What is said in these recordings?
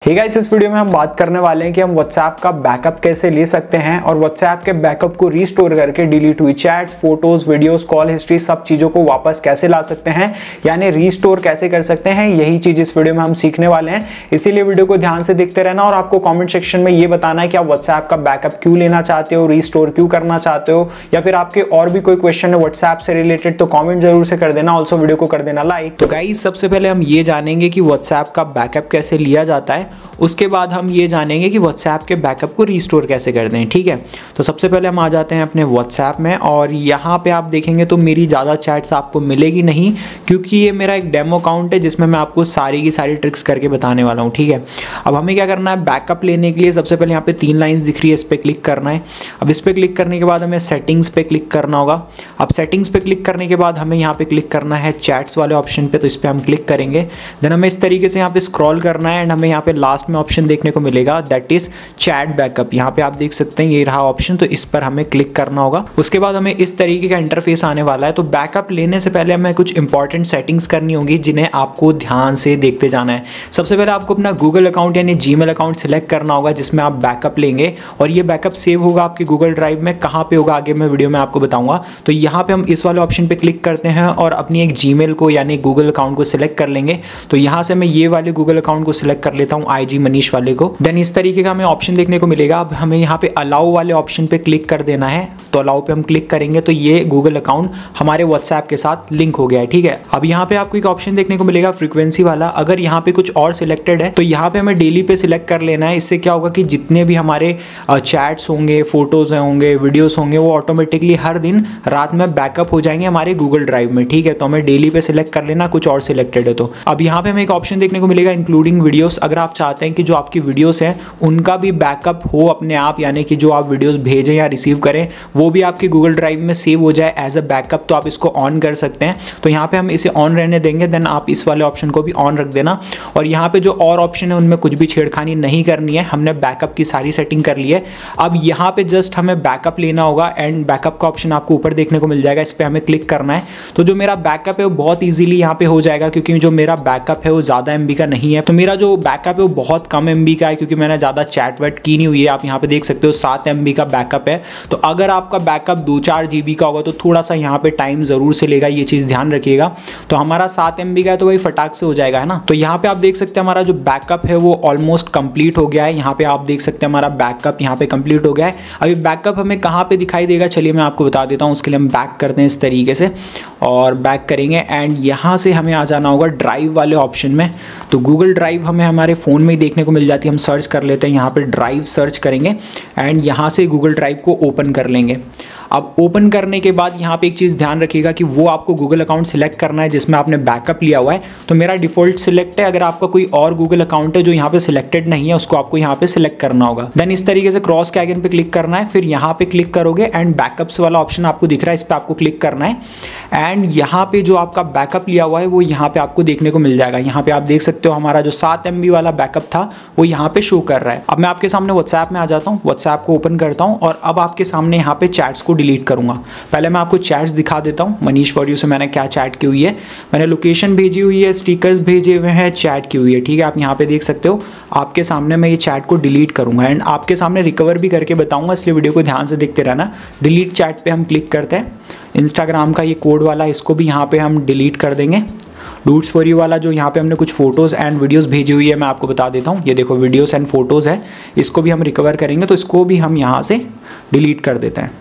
Hey guys, इस video में हम बात करने वाले हैं कि हम WhatsApp का बैकअप कैसे ले सकते हैं और WhatsApp के बैकअप को रीस्टोर करके डिलीट हुई chat, photos, videos, call history सब चीजों को वापस कैसे ला सकते हैं, यानी रीस्टोर कैसे कर सकते हैं। यही चीज इस वीडियो में हम सीखने वाले हैं, इसीलिए वीडियो को ध्यान से देखते रहना और आपको कॉमेंट सेक्शन में ये बताना है कि आप WhatsApp का बैकअप क्यों लेना चाहते हो, रीस्टोर क्यों करना चाहते हो, या फिर आपके और भी कोई क्वेश्चन है WhatsApp से रिलेटेड तो कॉमेंट जरूर से कर देना। ऑल्सो वीडियो को कर देना लाइक। तो गाइस, सबसे पहले हम ये जानेंगे कि WhatsApp का बैकअप कैसे लिया जाता है, उसके बाद हम ये जानेंगे कि WhatsApp के बैकअप को रीस्टोर कैसे करते हैं। ठीक है, तो सबसे पहले हम आ जाते हैं अपने WhatsApp में और यहाँ पे आप देखेंगे तो मेरी ज़्यादा चैट्स आपको मिलेगी नहीं, क्योंकि ये मेरा एक डेमो अकाउंट है जिसमें मैं आपको सारी की सारी ट्रिक्स करके बताने वाला हूँ। ठीक है, अब हमें क्या करना है, बैकअप लेने के लिए सबसे पहले यहाँ पे 3 लाइन्स दिख रही है, इस पर क्लिक करना है। अब इस पर क्लिक करने के बाद हमें सेटिंग्स पे क्लिक करना होगा। अब सेटिंग्स पे क्लिक करने के बाद हमें यहाँ पे क्लिक करना है चैट्स वाले ऑप्शन पे, तो इस पर हम क्लिक करेंगे। देन हमें इस तरीके से यहाँ पे स्क्रॉल करना है एंड हमें यहाँ पे लास्ट में ऑप्शन देखने को मिलेगा, दैट इज चैट बैकअप। यहाँ पे आप देख सकते हैं ये रहा ऑप्शन, तो इस पर हमें क्लिक करना होगा। उसके बाद हमें इस तरीके का इंटरफेस आने वाला है। तो बैकअप लेने से पहले हमें कुछ इंपॉर्टेंट सेटिंग्स करनी होगी जिन्हें आपको ध्यान से देखते जाना है। सबसे पहले आपको अपना गूगल अकाउंट यानी जीमेल अकाउंट सिलेक्ट करना होगा जिसमें आप बैकअप लेंगे, और ये बैकअप सेव होगा आपके गूगल ड्राइव में। कहाँ पे होगा आगे मैं वीडियो में आपको बताऊंगा। तो यहाँ पे हम इस वाले ऑप्शन पे क्लिक करते हैं और अपनी एक जीमेल को यानी गूगल अकाउंट को सिलेक्ट कर लेंगे। तो यहाँ से मैं ये वाले गूगल अकाउंट को सिलेक्ट कर लेता हूँ, IG मनीष वाले को। देन इस तरीके का हमें ऑप्शन देखने को मिलेगा। अब हमें यहाँ पे अलाउ वाले ऑप्शन पे क्लिक कर देना है। तो अलाउ पे हम क्लिक करेंगे तो ये गूगल अकाउंट हमारे WhatsApp के साथ लिंक हो गया है। ठीक है, अब यहाँ पे आपको एक ऑप्शन देखने को मिलेगा फ्रीक्वेंसी वाला। अगर यहाँ पे कुछ और सिलेक्टेड है तो यहाँ पे हमें डेली पे सिलेक्ट कर लेना है। इससे क्या होगा कि जितने भी हमारे चैट्स होंगे, फोटोज होंगे, वीडियोस होंगे, वो ऑटोमेटिकली हर दिन रात में बैकअप हो जाएंगे हमारे गूगल ड्राइव में। ठीक है, तो हमें डेली पे सिलेक्ट कर लेना, कुछ और सिलेक्टेड है तो। अब यहाँ पे हमें एक ऑप्शन देखने को मिलेगा इंक्लूडिंग वीडियोस। अगर आप चाहते हैं कि जो आपकी वीडियोस हैं उनका भी बैकअप हो अपने आप, यानी कि जो आप वीडियोस भेजें या रिसीव करें वो भी आपके गूगल ड्राइव में सेव हो जाए एज अ बैकअप, तो आप इसको ऑन कर सकते हैं। तो यहाँ पे हम इसे ऑन रहने देंगे। देन आप इस वाले ऑप्शन को भी ऑन रख देना, और यहाँ पे जो और ऑप्शन है उनमें कुछ भी छेड़खानी नहीं करनी है। हमने बैकअप की सारी सेटिंग कर ली है। अब यहाँ पे जस्ट हमें बैकअप लेना होगा एंड बैकअप का ऑप्शन आपको ऊपर देखने को मिल जाएगा, इस पर हमें क्लिक करना है। तो जो मेरा बैकअप है वो बहुत ईजिली यहाँ पे हो जाएगा, क्योंकि जो मेरा बैकअप है वो ज़्यादा MB का नहीं है। तो मेरा जो बैकअप है वो बहुत कम MB का है, क्योंकि मैंने ज़्यादा चैट वैट की नहीं हुई है। आप यहाँ पे देख सकते हो 7 MB का बैकअप है। तो अगर आपका बैकअप 2-4 GB का होगा तो थोड़ा सा यहाँ पे टाइम जरूर से लेगा, ये चीज़ ध्यान रखिएगा। तो हमारा 7 MB का है तो वही फटाक से हो जाएगा, है ना। तो यहाँ पे आप देख सकते हैं हमारा जो बैकअप है वो ऑलमोस्ट कंप्लीट हो गया है। यहाँ पे आप देख सकते हैं हमारा बैकअप यहाँ पे कंप्लीट हो गया है। अभी बैकअप हमें कहाँ पे दिखाई देगा, चलिए मैं आपको बता देता हूँ। उसके लिए हम बैक करते हैं इस तरीके से और बैक करेंगे एंड यहाँ से हमें आ जाना होगा ड्राइव वाले ऑप्शन में। तो गूगल ड्राइव हमें हमारे फ़ोन में ही देखने को मिल जाती है। हम सर्च कर लेते हैं, यहाँ पे ड्राइव सर्च करेंगे एंड यहाँ से गूगल ड्राइव को ओपन कर लेंगे। अब ओपन करने के बाद यहाँ पे एक चीज़ ध्यान रखिएगा कि वो आपको गूगल अकाउंट सिलेक्ट करना है जिसमें आपने बैकअप लिया हुआ है। तो मेरा डिफ़ॉल्ट सिलेक्ट है। अगर आपका कोई और गूगल अकाउंट है जो यहाँ पे सिलेक्टेड नहीं है, उसको आपको यहाँ पे सिलेक्ट करना होगा। देन इस तरीके से क्रॉस के आइकन पे क्लिक करना है, फिर यहाँ पे क्लिक करोगे एंड बैकअप्स वाला ऑप्शन आपको दिख रहा है, इस पर आपको क्लिक करना है एंड यहाँ पे जो आपका बैकअप लिया हुआ है वो यहाँ पे आपको देखने को मिल जाएगा। यहाँ पे आप देख सकते हो हमारा जो 7 MB वाला बैकअप था वो यहाँ पे शो कर रहा है। अब मैं आपके सामने WhatsApp में आ जाता हूँ, WhatsApp को ओपन करता हूँ और अब आपके सामने यहाँ पे चैट्स को डिलीट करूँगा। पहले मैं आपको चैट्स दिखा देता हूँ। मनीष फॉर यू से मैंने क्या चैट की हुई है, मैंने लोकेशन भेजी हुई है, स्टिकर्स भेजे हुए हैं, चैट की हुई है। ठीक है, आप यहाँ पे देख सकते हो। आपके सामने मैं ये चैट को डिलीट करूँगा एंड आपके सामने रिकवर भी करके बताऊँगा, इसलिए वीडियो को ध्यान से देखते रहना। डिलीट चैट पे हम क्लिक करते हैं। इंस्टाग्राम का ये कोड वाला, इसको भी यहाँ पे हम डिलीट कर देंगे। डूड्स फॉर यू वाला जो यहाँ पे हमने कुछ फोटोज़ एंड वीडियोस भेजी हुई है, मैं आपको बता देता हूँ। ये देखो वीडियोस एंड फोटोज़ है, इसको भी हम रिकवर करेंगे, तो इसको भी हम यहाँ से डिलीट कर देते हैं।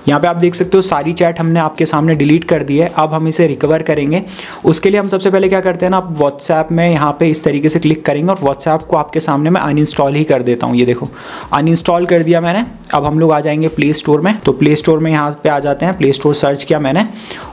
यहाँ पे आप देख सकते हो सारी चैट हमने आपके सामने डिलीट कर दी है। अब हम इसे रिकवर करेंगे। उसके लिए हम सबसे पहले क्या करते हैं ना, आप WhatsApp में यहाँ पे इस तरीके से क्लिक करेंगे और WhatsApp को आपके सामने मैं अनइंस्टॉल ही कर देता हूँ। ये देखो अनइंस्टॉल कर दिया मैंने। अब हम लोग आ जाएंगे प्ले स्टोर में। तो प्ले स्टोर में यहाँ पे आ जाते हैं, प्ले स्टोर सर्च किया मैंने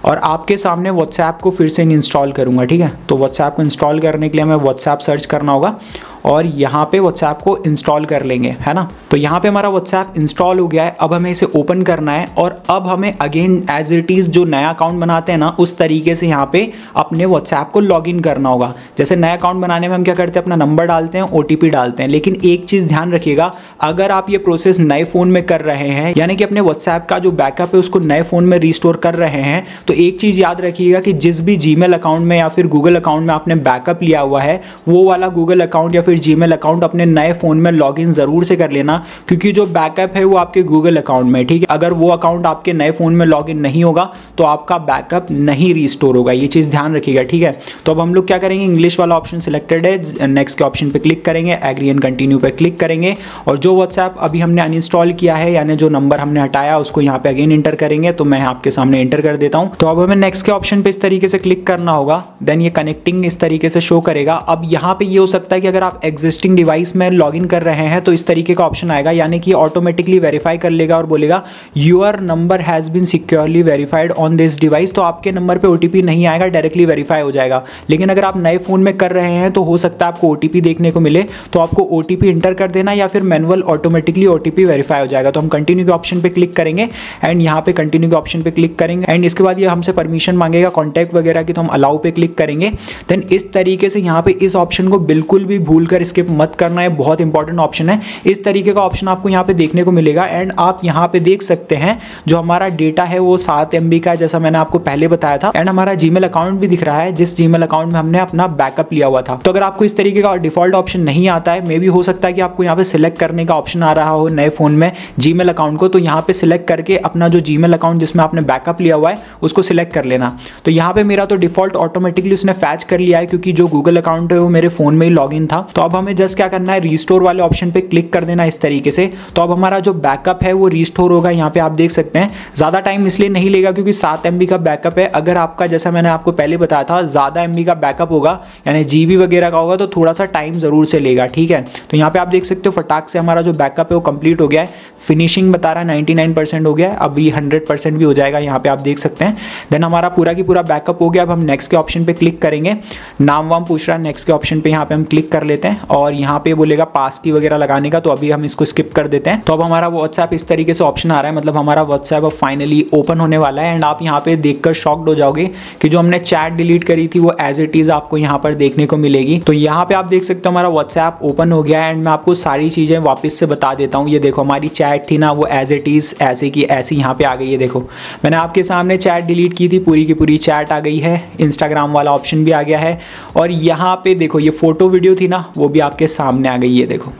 और आपके सामने WhatsApp को फिर से इंस्टॉल करूँगा। ठीक है, तो WhatsApp को इंस्टॉल करने के लिए हमें WhatsApp सर्च करना होगा और यहाँ पे WhatsApp को इंस्टॉल कर लेंगे, है ना। तो यहाँ पे हमारा WhatsApp इंस्टॉल हो गया है। अब हमें इसे ओपन करना है और अब हमें अगेन एज इट इज़ जो नया अकाउंट बनाते हैं ना, उस तरीके से यहाँ पे अपने WhatsApp को लॉगिन करना होगा। जैसे नया अकाउंट बनाने में हम क्या करते हैं, अपना नंबर डालते हैं, OTP डालते हैं। लेकिन एक चीज़ ध्यान रखिएगा, अगर आप ये प्रोसेस नए फ़ोन में कर रहे हैं, यानी कि अपने WhatsApp का जो बैकअप है उसको नए फ़ोन में रीस्टोर कर रहे हैं, तो एक चीज़ याद रखिएगा कि जिस भी Gmail अकाउंट में या फिर गूगल अकाउंट में आपने बैकअप लिया हुआ है, वो वाला गूगल अकाउंट या फिर फिर जीमेल अकाउंट अपने नए फ़ोन में लॉगिन ज़रूर से कर लेना, क्योंकि जो बैकअप है वो आपके गूगल अकाउंट में, ठीक है। अगर वो अकाउंट आपके नए फ़ोन में लॉगिन नहीं होगा तो आपका बैकअप नहीं रीस्टोर होगा, ये चीज़ ध्यान रखिएगा, ठीक है। तो अब हम लोग क्या करेंगे, इंग्लिश वाला ऑप्शन सिलेक्टेड है, नेक्स्ट के ऑप्शन पे क्लिक करेंगे, एग्री एंड कंटिन्यू पे क्लिक करेंगे और जो व्हाट्सएप अभी हमने अनइंस्टॉल किया है यानी जो नंबर हमने हटाया उसको यहाँ पे अगेन इंटर करेंगे। तो मैं आपके सामने इंटर कर देता हूँ। तो अब हमें नेक्स्ट के ऑप्शन पे इस तरीके से क्लिक करना होगा, देन ये कनेक्टिंग इस तरीके से शो करेगा। अब यहाँ पे ये हो सकता है कि अगर आप एग्जिस्टिंग डिवाइस में लॉगिन कर रहे हैं तो इस तरीके का ऑप्शन आएगा, यानी कि ऑटोमेटिकली वेरीफाई कर लेगा और बोलेगा your number has been securely verified on this device. तो आपके नंबर पे ओटीपी नहीं आएगा, डायरेक्टली वेरीफाई हो जाएगा। लेकिन अगर आप नए फ़ोन में कर रहे हैं तो हो सकता है आपको ओटीपी देखने को मिले, तो आपको ओटीपी इंटर कर देना या फिर मैनुअल ऑटोमेटिकली ओटीपी वेरीफाई हो जाएगा। तो हम कंटिन्यू के ऑप्शन पे क्लिक करेंगे एंड यहाँ पे कंटिन्यू के ऑप्शन पे क्लिक करेंगे एंड इसके बाद ये हमसे परमिशन मांगेगा कॉन्टैक्ट वगैरह की, तो हम अलाउ पे क्लिक करेंगे। देन इस तरीके से यहाँ पे इस ऑप्शन को बिल्कुल भी भूल कर स्किप मत करना है, बहुत इंपॉर्टेंट ऑप्शन है। इस तरीके का ऑप्शन आपको यहाँ पे देखने को मिलेगा एंड आप यहाँ पे देख सकते हैं जो हमारा डेटा है वो 7 MB का है, जैसा मैंने आपको पहले बताया था। एंड हमारा जीमेल अकाउंट भी दिख रहा है, जिस जीमेल अकाउंट में हमने अपना बैकअप लिया हुआ था। तो अगर आपको इस तरीके का डिफॉल्ट ऑप्शन नहीं आता है, मे बी हो सकता है कि आपको यहाँ पे सिलेक्ट करने का ऑप्शन आ रहा हो नए फोन में जीमेल अकाउंट को, तो यहाँ पे सिलेक्ट करके अपना जो जीमेल अकाउंट जिसमें आपने बैकअप लिया हुआ है उसको सिलेक्ट कर लेना। तो यहाँ पे मेरा तो डिफॉल्ट ऑटोमेटिकली उसने फैच कर लिया है, क्योंकि जो गूगल अकाउंट है वो मेरे फोन में ही लॉगिन था। तो अब हमें जस्ट क्या करना है, रीस्टोर वाले ऑप्शन पे क्लिक कर देना इस तरीके से। तो अब हमारा जो बैकअप है वो रीस्टोर होगा। यहाँ पे आप देख सकते हैं ज़्यादा टाइम इसलिए नहीं लेगा क्योंकि 7 MB का बैकअप है। अगर आपका जैसा मैंने आपको पहले बताया था ज़्यादा MB का बैकअप होगा यानी GB वगैरह का होगा तो थोड़ा सा टाइम ज़रूर से लेगा, ठीक है। तो यहाँ पे आप देख सकते हो फटाक से हमारा जो बैकअप है वो कंप्लीट हो गया है। फिनिशिंग बता रहा है 99% हो गया है, अभी 100% भी हो जाएगा, यहाँ पे आप देख सकते हैं। देन हमारा पूरा की पूरा बैकअप हो गया। अब हम नेक्स्ट के ऑप्शन पे क्लिक करेंगे, नाम वाम पूछ रहा है, नेक्स्ट के ऑप्शन पे यहाँ पे हम क्लिक कर लेते हैं और यहाँ पे बोलेगा पास की वगैरह लगाने का, तो अभी हम इसको स्किप कर देते हैं। तो अब हमारा व्हाट्सएप इस तरीके से ऑप्शन आ रहा है, मतलब हमारा व्हाट्सएप अब फाइनली ओपन होने वाला है। एंड आप यहाँ पे देखकर शॉक्ड हो जाओगे कि जो हमने चैट डिलीट करी थी वो एज इट इज आपको यहाँ पर देखने को मिलेगी। तो यहाँ पे आप देख सकते हो हमारा व्हाट्सएप ओपन हो गया है एंड मैं आपको सारी चीज़ें वापस से बता देता हूँ। ये देखो हमारी चैट थी ना वो एज इट इज ऐसे की ऐसी यहाँ पे आ गई है। देखो मैंने आपके सामने चैट डिलीट की थी, पूरी की पूरी चैट आ गई है, इंस्टाग्राम वाला ऑप्शन भी आ गया है और यहाँ पे देखो ये फोटो वीडियो थी ना वो भी आपके सामने आ गई है। देखो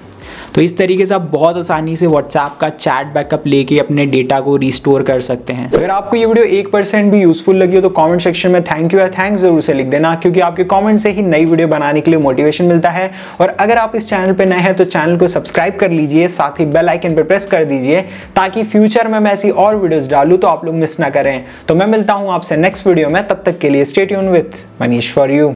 तो इस तरीके से आप बहुत आसानी से व्हाट्सएप का चैट बैकअप लेके अपने डेटा को रिस्टोर कर सकते हैं। अगर आपको ये वीडियो 1% भी यूजफुल लगी हो तो कमेंट सेक्शन में थैंक यू या थैंक्स जरूर से लिख देना, क्योंकि आपके कमेंट से ही नई वीडियो बनाने के लिए मोटिवेशन मिलता है। और अगर आप इस चैनल पे नए हैं तो चैनल को सब्सक्राइब कर लीजिए, साथ ही बेल आइकन पर प्रेस कर दीजिए ताकि फ्यूचर में मैं ऐसी और वीडियोस डालूं तो आप लोग मिस ना करें। तो मैं मिलता हूं आपसे नेक्स्ट वीडियो में, तब तक के लिए stay tune with Manish for you.